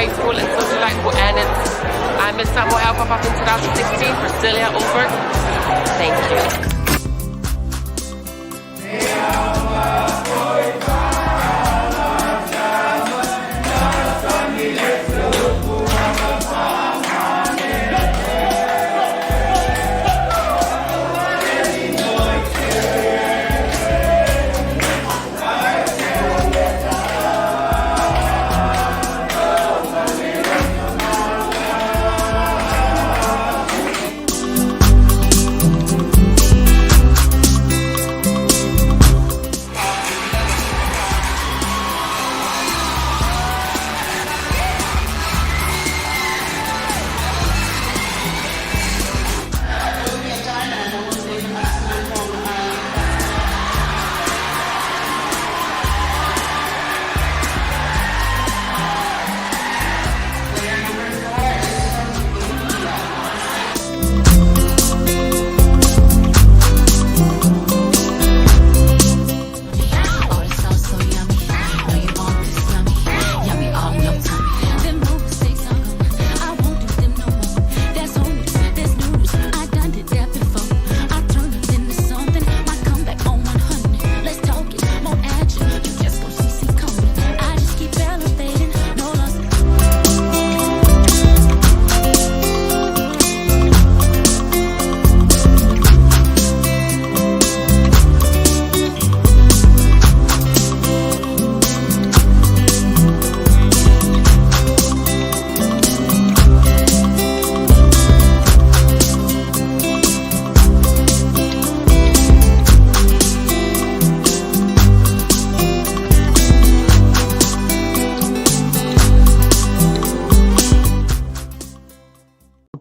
grateful and so delightful. And I'm Miss Samoa Fa'afafine 2016, Percillia, Ulberg. Thank you.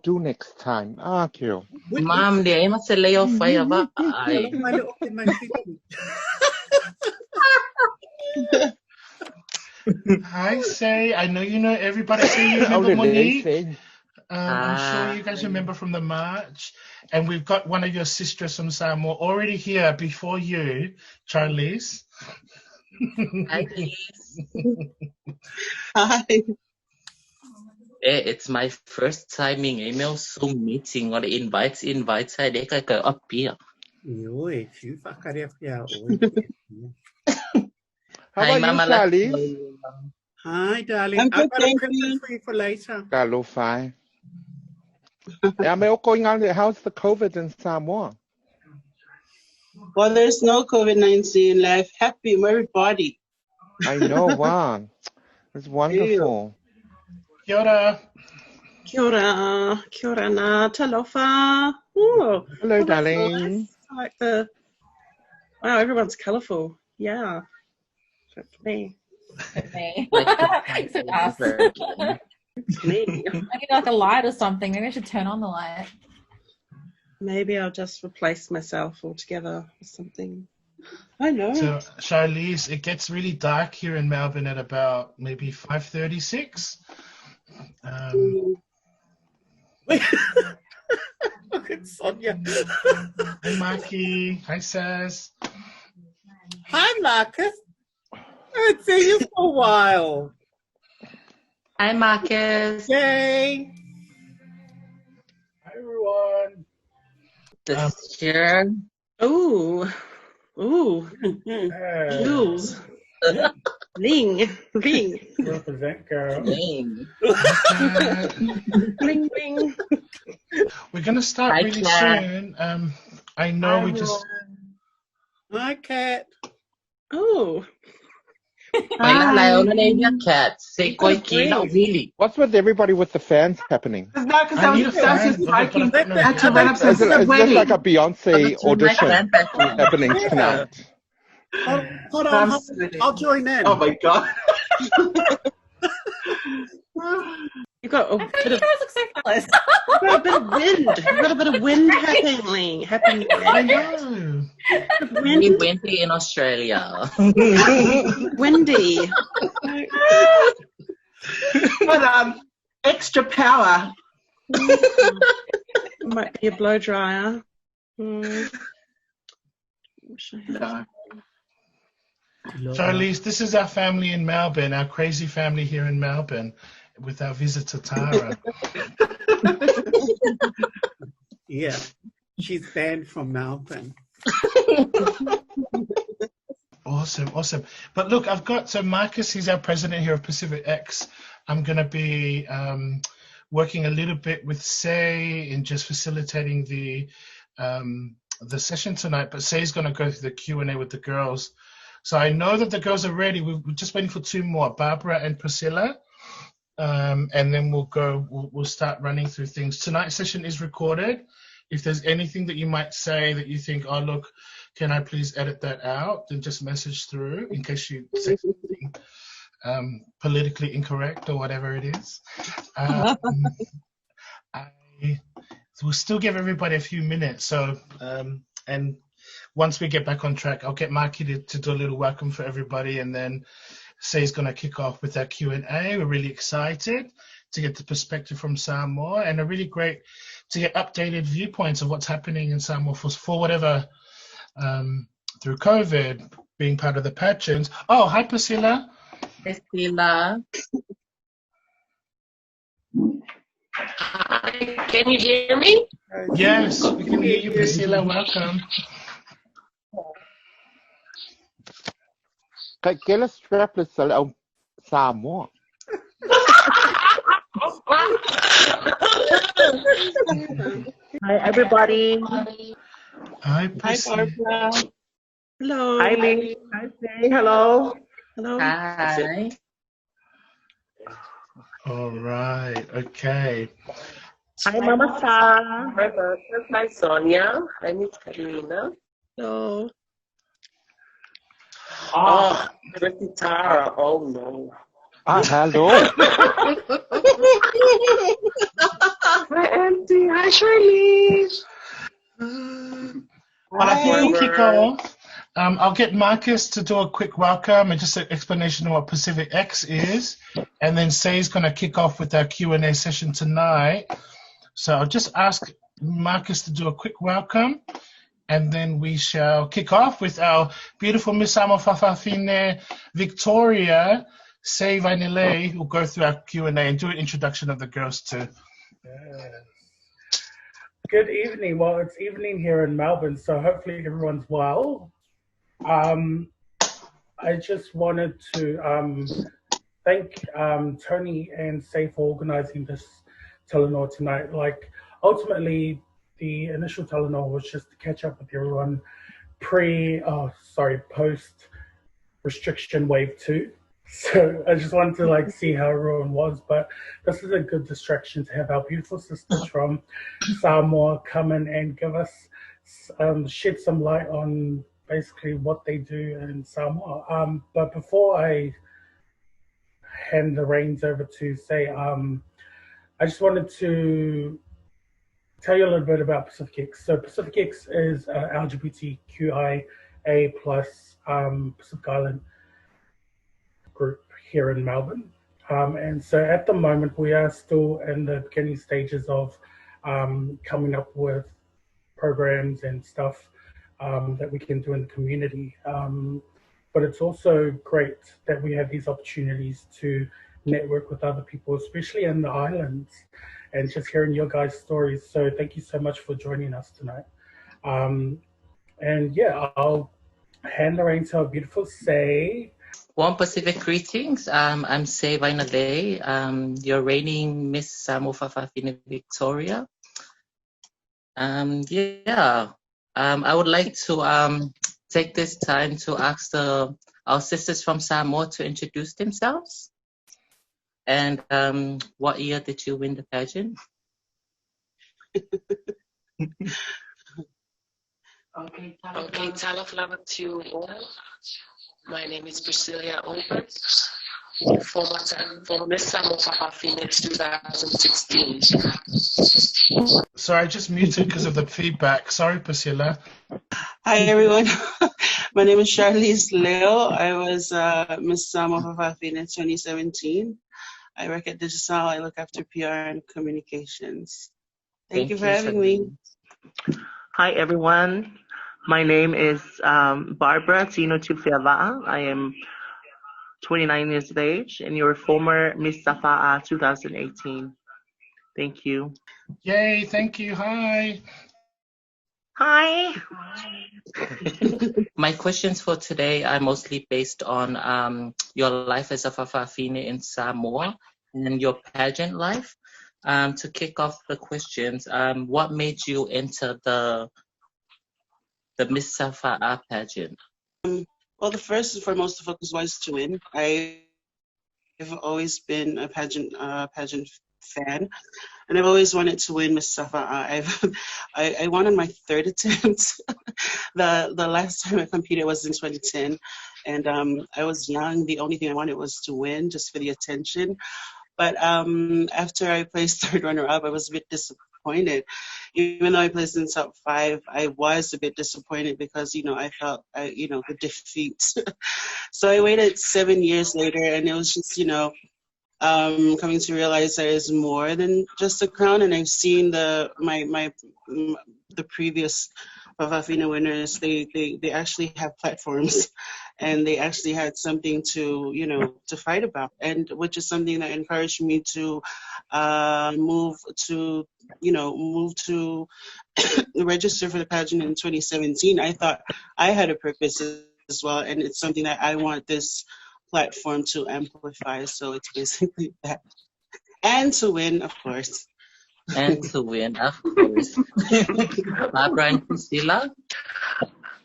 Do next time. Cute. Mom, dia masih lay off fire ba? Ay. Hi, Say. I know you know everybody. Say you remember Monique. I'm sure you guys remember from the march. And we've got one of your sisters from Samoa already here before you, Charlize. Hi, please. Hi. It's my first time in email Zoom meeting or the invites I they can go up here. How about you, Charlize? Hi, darling. I've got a present for you for later. Hello, fine. Yeah, what's going on? How's the COVID in Samoa? Well, there's no COVID-19 left. Happy everybody. I know, wow. It's wonderful. Kia ora. Kia ora. Kia ora na talofa. Oh, hello, oh, darling. Nice. I like the... Wow, everyone's colourful. Yeah. Except me. Except us. Me. I need like a light or something. Maybe I should turn on the light. Maybe I'll just replace myself altogether with something. I know. So, Charlize, it gets really dark here in Melbourne at about maybe 5:36. Look at Sonia. Hi, Maki. Hi, Saz. Hi, Marcus. I haven't seen you for a while. Hi, Marcus. Yay. Hi, everyone. This year. Ooh. Ooh. Ooh. Ring. Ring. Represent, girl. Ring. Ring, ring. We're going to start Hi, really Claire. soon. I know we just... Hi, Cat. Oh. Cat. Say koi kila really. What's with everybody with the fans happening? No, because I was breaking. I had to Is run upstairs to the Is this wedding. like a Beyonce audition happening tonight? Hold on. I'll join in. Oh my god. You got a How come bit you of, guys look so close? you got a bit of wind. You got a bit of wind happening. I know. We Wind, went in Australia. windy. But extra power. Might be a blow dryer. Wish I had. No. Charlize, this is our family in Melbourne, our crazy family here in Melbourne. with our visitor Tara. Yeah, she's banned from Melbourne. Awesome. But look, I've got, so Marcus, he's our president here of PacifiqueX. I'm going to be working a little bit with Say in just facilitating the session tonight, but Say's going to go through the Q&A with the girls. So I know that the girls are ready. We're just waiting for 2 more, Barbara and Percillia. And then we'll start running through things. Tonight's session is recorded. If there's anything that you might say that you think, oh, look, can I please edit that out? Then just message through in case you say something politically incorrect or whatever it is. We'll still give everybody a few minutes. So, and once we get back on track, I'll get Marky to do a little welcome for everybody, and then Say's going to kick off with our Q&A. We're really excited to get the perspective from Samoa, and a really great to get updated viewpoints of what's happening in Samoa for whatever, through COVID, being part of the pageant. Oh, hi, Percillia. Percillia. Hi, can you hear me? Yes, we can hear you, Percillia. Welcome. Get a strapless Samoa. Hi, everybody. Hi, Barbara. Hello. Hi, Lee. Hi, Say. Hello. Hello. Hi. All right. Okay. Hi, Mama Sa. Hi, Marcus. Hi, Sonia. Hi, Miss Karina. Hello. Oh, pretty Tara. Oh, no. Hello. Hi, Auntie. Hi, Charlize. Well, before we kick off, I'll get Marcus to do a quick welcome and just an explanation of what PacifiqueX is, and then Say's going to kick off with our Q&A session tonight. So I'll just ask Marcus to do a quick welcome, and then we shall kick off with our beautiful Miss Samoa Fa'afafine, Victoria, Say Vainile, who'll go through our Q&A and do an introduction of the girls too. Good evening. Well, it's evening here in Melbourne, so hopefully everyone's well. I just wanted to thank Tony and Say for organizing this Talanoa tonight. Like, ultimately, the initial Talanoa was just to catch up with everyone post restriction wave 2. So I just wanted to see how everyone was, but this is a good distraction to have our beautiful sisters from Samoa come in and give us, shed some light on basically what they do in Samoa. But before I hand the reins over to Say, I just wanted to tell you a little bit about PacifiqueX. So PacifiqueX is LGBTQIA+ Pacific Island group here in Melbourne. And so at the moment, we are still in the beginning stages of coming up with programs and stuff that we can do in the community. But it's also great that we have these opportunities to network with other people, especially in the islands, and just hearing your guys' stories. So thank you so much for joining us tonight. And yeah, I'll hand the reins to our beautiful Say. Warm Pacific greetings. I'm Say Vainale, your reigning Miss Samoa Fa'afafine Victoria. I would like to take this time to ask our sisters from Samoa to introduce themselves. And what year did you win the pageant? Okay, Talaflava to you all. My name is Percillia Ulberg, for Miss Samoa Fa'afafine 2016. Sorry, I just muted because of the feedback. Sorry, Percillia. Hi, everyone. My name is Charlize Leo. I was Miss Samoa Fa'afafine in 2017. I work at Digital. I look after PR and communications. Thank you for having me. Hi, everyone. My name is Barbara Tino Tiufea. I am 29 years of age, and you're former Miss Safa'a 2018. Thank you. Yay, thank you. Hi. Hi. My questions for today are mostly based on your life as a Fa'afafine in Samoa and your pageant life. To kick off the questions, what made you enter the Miss Safa'a pageant? Well, the first and foremost, the focus was to win. I've always been a pageant fan, and I've always wanted to win Miss Safa'a. I won on my third attempt. The last time I competed was in 2010, and I was young. The only thing I wanted was to win, just for the attention. But after I placed third runner-up, I was a bit disappointed. Even though I placed in top 5, I was a bit disappointed because, I felt, the defeat. So I waited 7 years later, and it was just, coming to realize there is more than just a crown. And I've seen the previous Fa'afafine winners. They actually have platforms, and they actually had something to to fight about, and which is something that encouraged me to move to register for the pageant in 2017. I thought I had a purpose as well, and it's something that I want this platform to amplify. So it's basically that, and to win, of course. And to win, of course. Barbara and Percillia?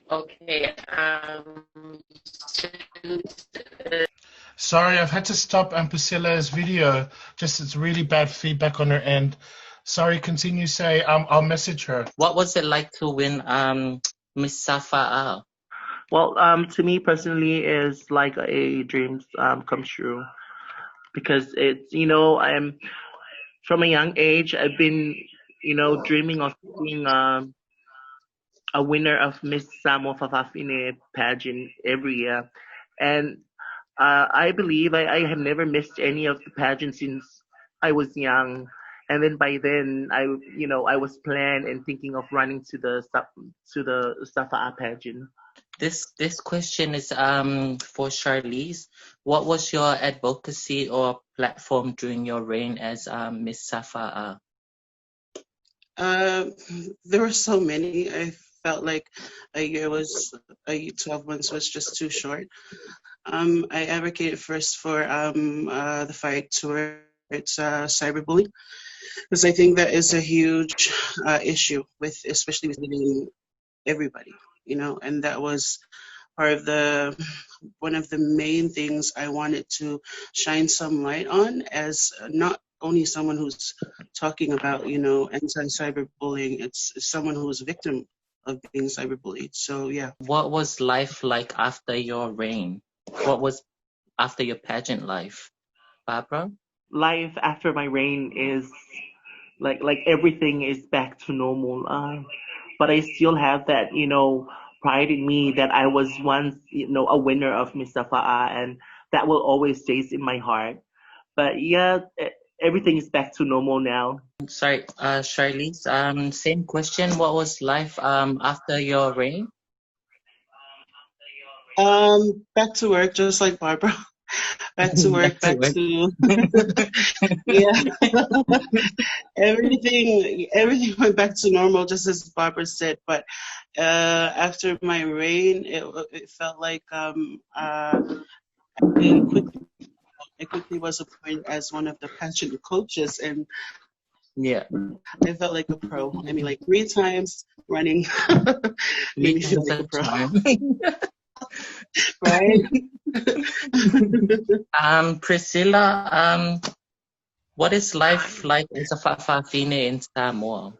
Okay. Sorry, I've had to stop Percilla's video. Just it's really bad feedback on her end. Sorry, continue. Say, I'll message her. What was it like to win Miss Safa'a? Well, to me personally, is like a dream come true, because it's I'm from a young age. I've been dreaming of being a winner of Miss Samoa Fa'afafine pageant every year, and I believe I have never missed any of the pageants since I was young. And then by then, I was planned and thinking of running to the Safa'a pageant. This question is for Charlize. What was your advocacy or platform during your reign as Miss Safa'a? There were so many. I felt like 12 months was just too short. I advocated first for the fight towards cyberbullying, because I think that is a huge issue especially with everybody, and that was part of one of the main things I wanted to shine some light on, as not only someone who's talking about, anti-cyberbullying, it's someone who was a victim of being cyberbullied. So yeah. What was life like after your reign? What was after your pageant life? Barbara? Life after my reign is like everything is back to normal. But I still have that, pride in me that I was once, a winner of Miss Safa'a, and that will always stay in my heart. But yeah, everything is back to normal now. Sorry, Charlize, same question. What was life after your reign? Back to work, just like Barbara. Back to work, back to yeah. everything went back to normal, just as Barbara said. But after my reign, it felt like I quickly was appointed as one of the pageant coaches, and yeah, I felt like a pro. I mean, like 3 times running made me feel like a pro. Right? Percillia, what is life like as a Fa'afafine in Samoa?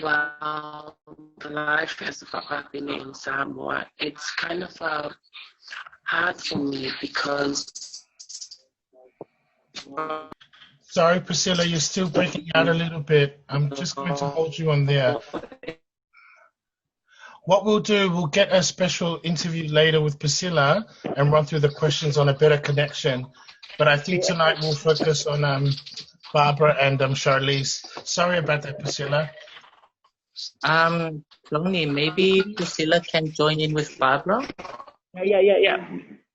Well, life as a Fa'afafine in Samoa, it's kind of hard for me because... Sorry, Percillia, you're still breaking out a little bit. I'm just going to hold you on there. What we'll do, we'll get a special interview later with Percillia and run through the questions on a better connection. But I think tonight we'll focus on Barbara and Charlize. Sorry about that, Percillia. Tony, maybe Percillia can join in with Barbara? Yeah.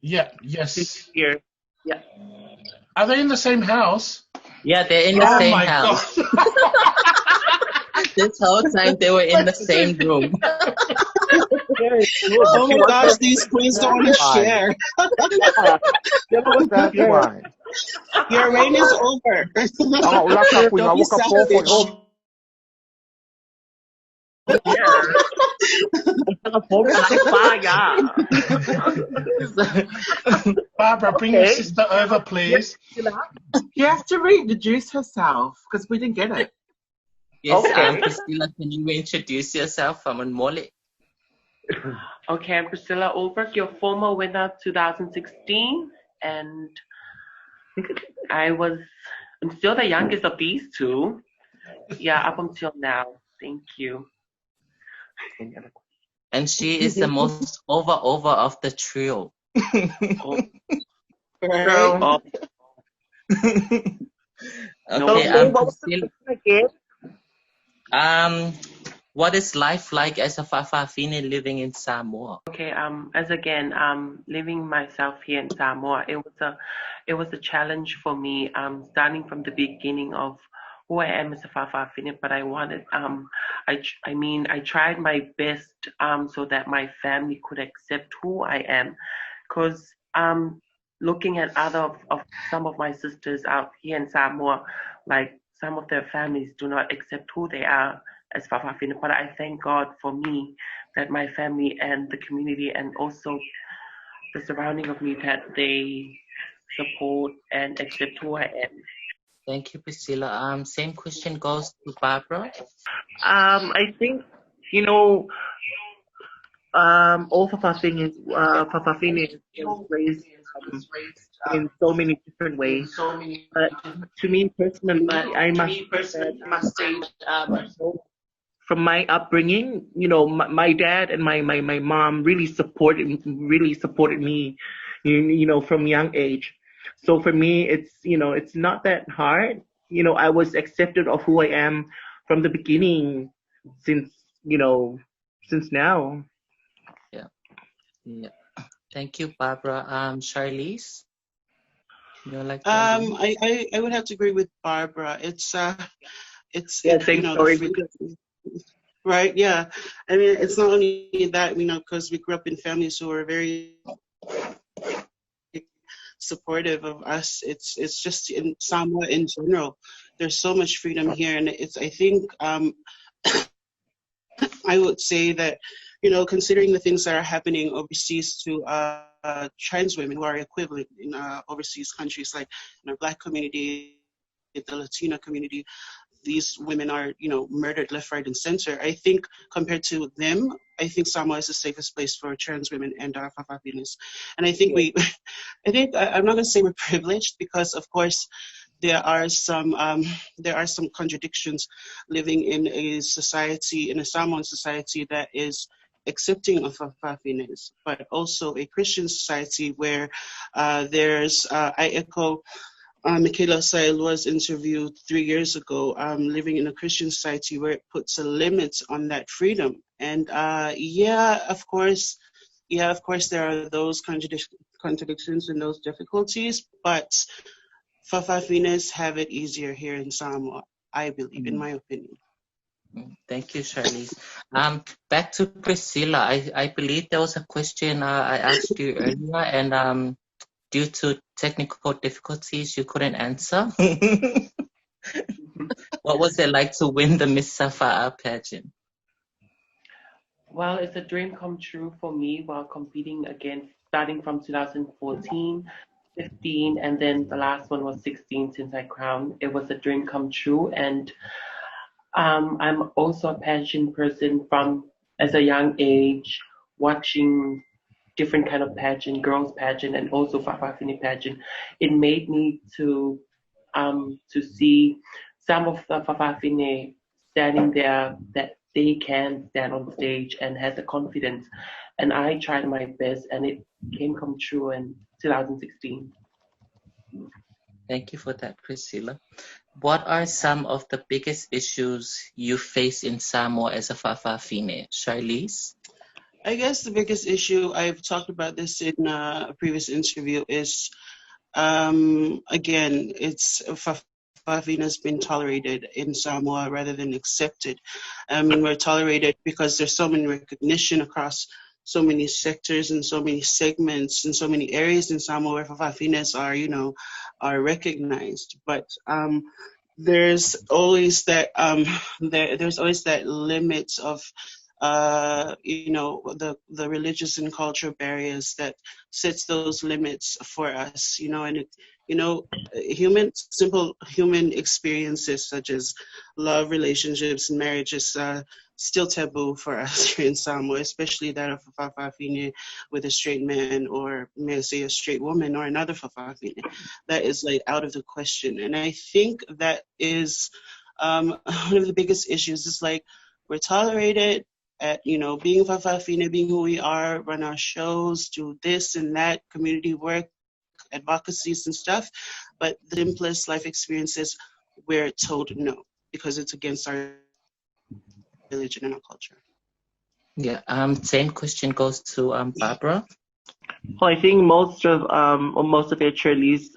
Yeah, yes. Here. Yeah. Are they in the same house? Yeah, they're in the Oh same my house. God. This whole time they were in the same room. Oh my gosh, these queens don't want to share. That's why. Your reign is over. Don't be selfish. Barbara, bring your sister over, please. You have to reintroduce herself because we didn't get it. Yes, Okay. Percillia, can you introduce yourself from Mole? Okay, I'm Percillia Ulberg, your former winner 2016, and I'm still the youngest of these two. Yeah, up until now. Thank you. And she is the most over of the trio. Right? Okay, Percillia. What is life like as a Fa'afafine living in Samoa? Okay, living myself here in Samoa, it was a challenge for me, starting from the beginning of who I am as a Fa'afafine, but I wanted, I tried my best, so that my family could accept who I am, because, looking at some of my sisters out here in Samoa, like some of their families do not accept who they are as Fa'afafine, but I thank God for me that my family and the community and also the surrounding of me, that they support and accept who I am. Thank you, Percillia. Same question goes to Barbara. I think, all Fa'afafine is raised in so many different ways. But to me personally, I must say from my upbringing, my dad and my mom really supported me, from young age. So for me, it's not that hard. I was accepted of who I am from the beginning since now. Yeah. Thank you, Barbara. Charlize? I would have to agree with Barbara. It's same story. Right, yeah. I mean, it's not only that, because we grew up in families who were very supportive of us. It's just in Samoa in general. There's so much freedom here, and I think I would say that, considering the things that are happening overseas to trans women who are equivalent in overseas countries, like in our Black community, the Latino community, these women are, murdered left, right, and center. I think compared to them, I think Samoa is the safest place for trans women and Fa'afafines. And I think I'm not going to say we're privileged, because of course there are some contradictions living in a society, in a Samoan society that is accepting of Fa'afafines, but also a Christian society where there's, I echo Michaela Sailua's interview 3 years ago, living in a Christian society where it puts a limit on that freedom. And of course, there are those contradictions and those difficulties, but Fa'afafines have it easier here in Samoa, I believe, in my opinion. Thank you, Charlize. Back to Percillia. I believe there was a question I asked you earlier, and due to technical difficulties, you couldn't answer. What was it like to win the Miss Samoa pageant? Well, it's a dream come true for me while competing again, starting from 2014, 15, and then the last one was 16 since I crowned. It was a dream come true, and I'm also a pageant person from as a young age, watching different kind of pageant, girls pageant, and also Fa'afafine pageant. It made me to see some of the Fa'afafine standing there, that they can stand on stage and has the confidence. And I tried my best, and it come true in 2016. Thank you for that, Percillia. What are some of the biggest issues you face in Samoa as a Fa'afafine? Charlize? I guess the biggest issue, I've talked about this in a previous interview, is again, it's Fa'afafine has been tolerated in Samoa rather than accepted. I mean, we're tolerated because there's so many recognition across so many sectors and so many segments and so many areas in Samoa where Fa'afafines are, you know, are recognized. But there's always that there's always that limit of you know, the religious and cultural barriers that sets those limits for us, you know. And it, you know, simple human experiences such as love, relationships, and marriage is still taboo for us here in Samoa, especially that of a Fa'afafine with a straight man, or may I say a straight woman, or another Fa'afafine. That is like out of the question. And I think that is one of the biggest issues. Is like we're tolerated at, you know, being Fa'afafine, being who we are, run our shows, do this and that, community work, advocacies and stuff, but the simplest life experiences, we're told no, because it's against our religion and our culture. Yeah. Same question goes to Barbara. Well, I think most of it, Charlize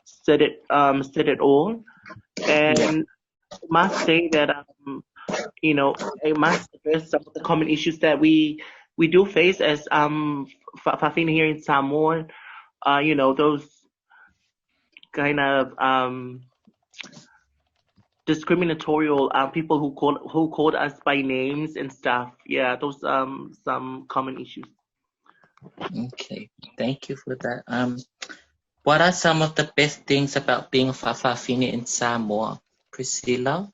said it all, and I must say that you know, I must address some of the common issues that we do face as Fa'afafine here in Samoa. You know, those kind of discriminatorial people who called us by names and stuff. Yeah, those some common issues. Okay, thank you for that. What are some of the best things about being a Fa'afafine in Samoa, Percillia?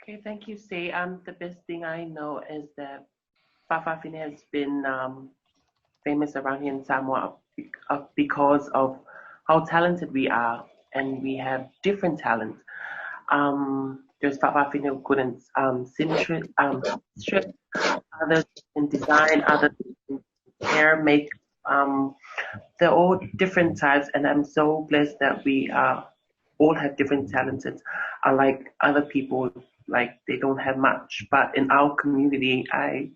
Okay, thank you, Say. The best thing I know is that Fa'afafine has been famous around here in Samoa because of how talented we are, and we have different talents. There's Fa'afafine who couldn't strip, others in design, others in hair, makeup. They're all different types, and I'm so blessed that we all have different talents. Unlike other people, like they don't have much, but in our community, I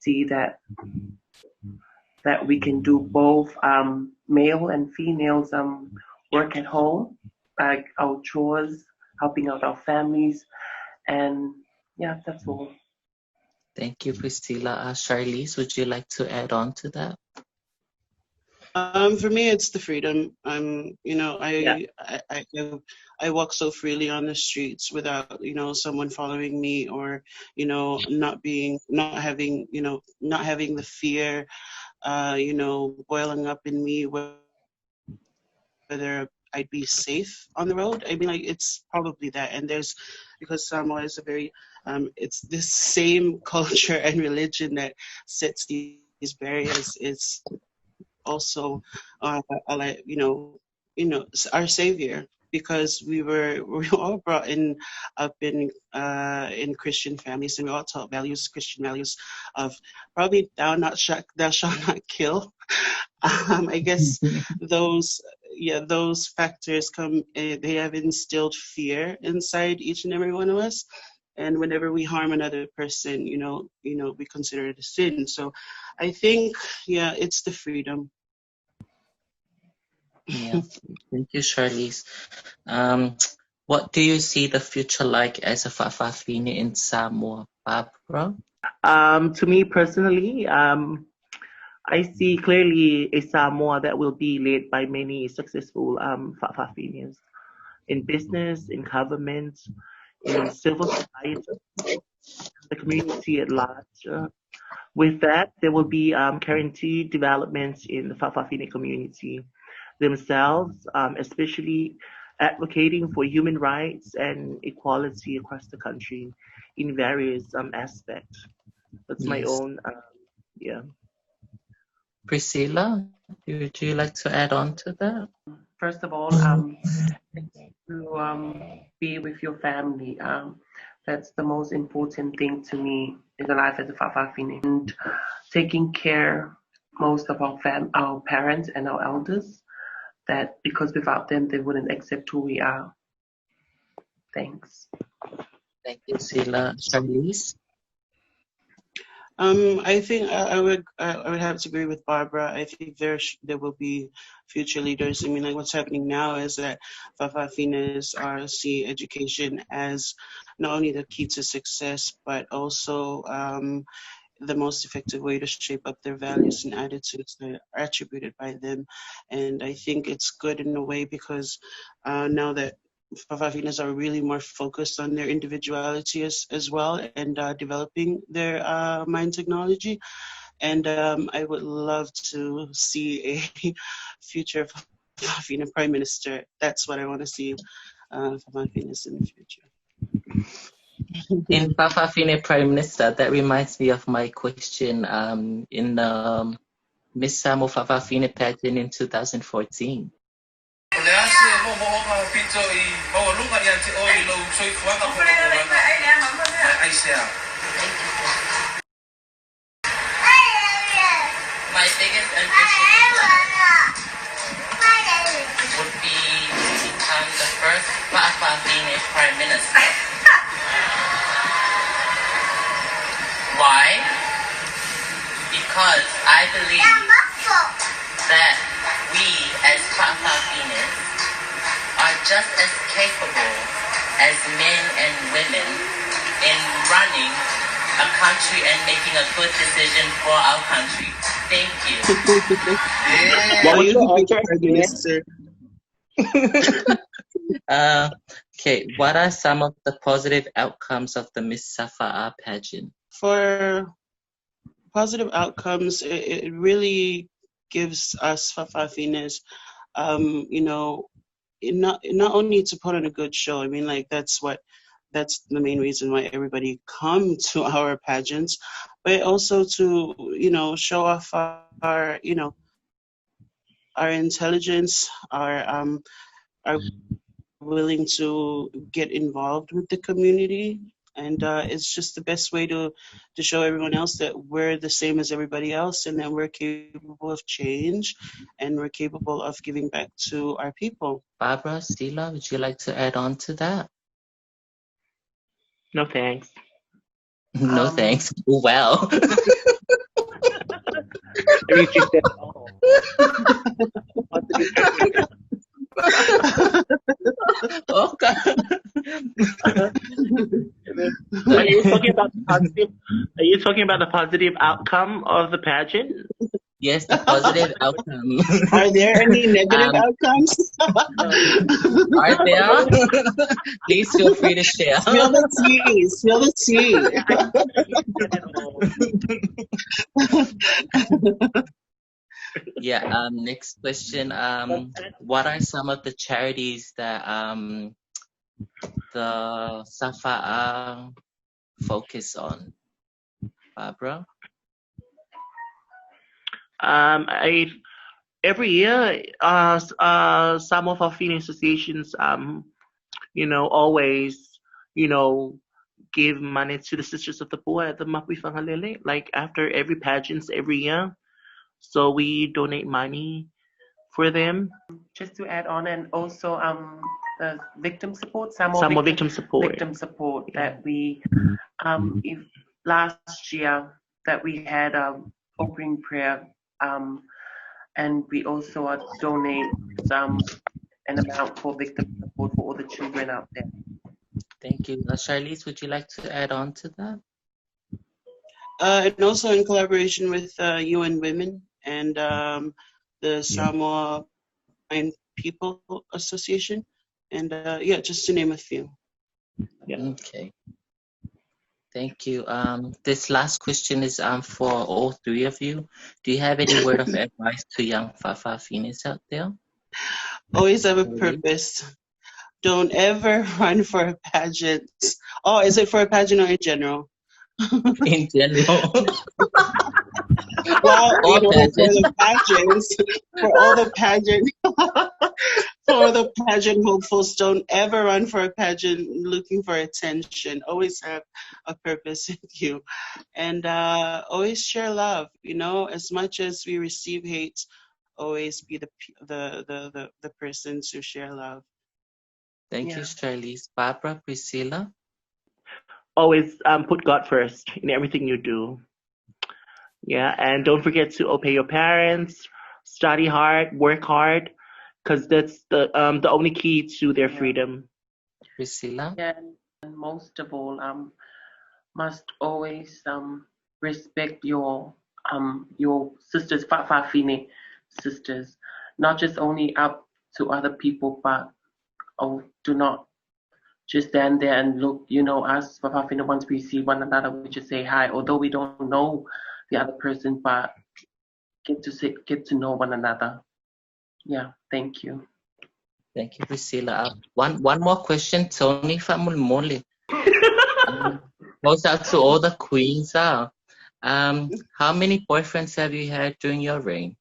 see that we can do both male and females work at home, like our chores, helping out our families, and yeah, that's all. Thank you, Percillia. Charlize, would you like to add on to that? For me, it's the freedom. You know, I walk so freely on the streets without, you know, someone following me, or, you know, not having the fear, you know, boiling up in me, whether I'd be safe on the road. I mean, like, it's probably that. And because Samoa is a very, it's this same culture and religion that sets these barriers. It's also like, you know, our savior, because we were all brought up in Christian families, and we all taught Christian values of probably thou shalt not kill. I guess those factors they have instilled fear inside each and every one of us. And whenever we harm another person, you know, we consider it a sin. So I think, yeah, it's the freedom. Yeah, thank you, Charlize. What do you see the future like as a Fa'afafine in Samoa, Barbara? To me personally, I see clearly a Samoa that will be led by many successful Fa'afafines in business, in government, in civil society, the community at large. With that, there will be guaranteed developments in the Fa'afafine community themselves, especially advocating for human rights and equality across the country in various aspects. That's my own, yeah. Percillia, would you like to add on to that? First of all, to be with your family. That's the most important thing to me in the life as a Fa'afafine, and taking care most of our parents and our elders. That because without them, they wouldn't accept who we are. Thanks. Thank you, Charlize. I think I would have to agree with Barbara. I think there will be future leaders. I mean, like what's happening now is that Fa'afafines see education as not only the key to success, but also the most effective way to shape up their values and attitudes that are attributed by them. And I think it's good in a way because now that Fa'afafines are really more focused on their individuality as well and developing their mind technology. And I would love to see a future Fa'afafine Prime Minister. That's what I want to see Fa'afafines in the future. In Fa'afafine Prime Minister, that reminds me of my question in Miss Samoa Fa'afafine pageant in 2014. My biggest ambition would be to become the first Fa'afafine Prime Minister. Why? Because I believe that we as Fa'afafines are just as capable as men and women in running a country and making a good decision for our country. Thank you. What you Prime Minister? Okay, what are some of the positive outcomes of the Miss Safa'a pageant? For positive outcomes, it really gives us Fa'afafines, you know, not only to put on a good show. I mean, like that's the main reason why everybody come to our pageants, but also to, you know, show off our you know, our intelligence, our willing to get involved with the community. And it's just the best way to show everyone else that we're the same as everybody else and that we're capable of change and we're capable of giving back to our people. Barbara, Stila, would you like to add on to that? No thanks. No thanks. Well. I mean, she said, oh. Okay. Are you talking about the positive? Are you talking about the positive outcome of the pageant? Yes, the positive outcome. Are there any negative outcomes? Are there? Please feel free to share. Spill the tea. Spill the tea. Yeah. Next question. What are some of the charities that the Safa'a focus on? Barbara? Every year, Samoa Fa'afafine associations, you know, always, you know, give money to the Sisters of the Poor at the Mapui Whangalele, like after every pageants every year. So we donate money for them. Just to add on, and also the victim support, Samoa victim support. Victim support that we, if last year that we had opening prayer, and we also donate an amount for victim support for all the children out there. Thank you. Charlize, would you like to add on to that? And also in collaboration with UN Women and the Samoa Blind People Association, and yeah, just to name a few. Yeah. Okay. Thank you. This last question is for all three of you. Do you have any word of advice to young Fa'afafines out there? Always have a purpose. Don't ever run for a pageant. Oh, is it for a pageant or in general? In general. Well, you know, for the pageants, for all the pageant, for the pageant hopefuls, don't ever run for a pageant looking for attention. Always have a purpose in you, and always share love. You know, as much as we receive hate, always be the person to share love. Thank you, Charlize. Barbara, Percillia? Always put God first in everything you do. Yeah, and don't forget to obey your parents, study hard, work hard, because that's the only key to their freedom. Percillia? Yeah, and most of all, must always respect your sisters, Fa'afafine sisters, not just only up to other people, but do not just stand there and look. You know, us Fa'afafine, once we see one another, we just say hi, although we don't know the other person, but get to know one another. Yeah, thank you. Thank you, Percillia. One more question, Tony Famulmole. Goes out to all the queens. How many boyfriends have you had during your reign?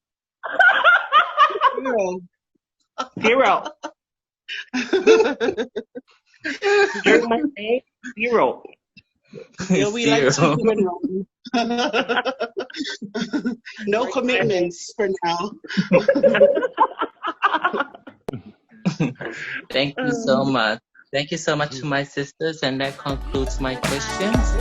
Zero. During my stay, 0. Yeah, we like to keep it wrong. No commitments for now. Thank you so much. Thank you so much to my sisters, and that concludes my questions.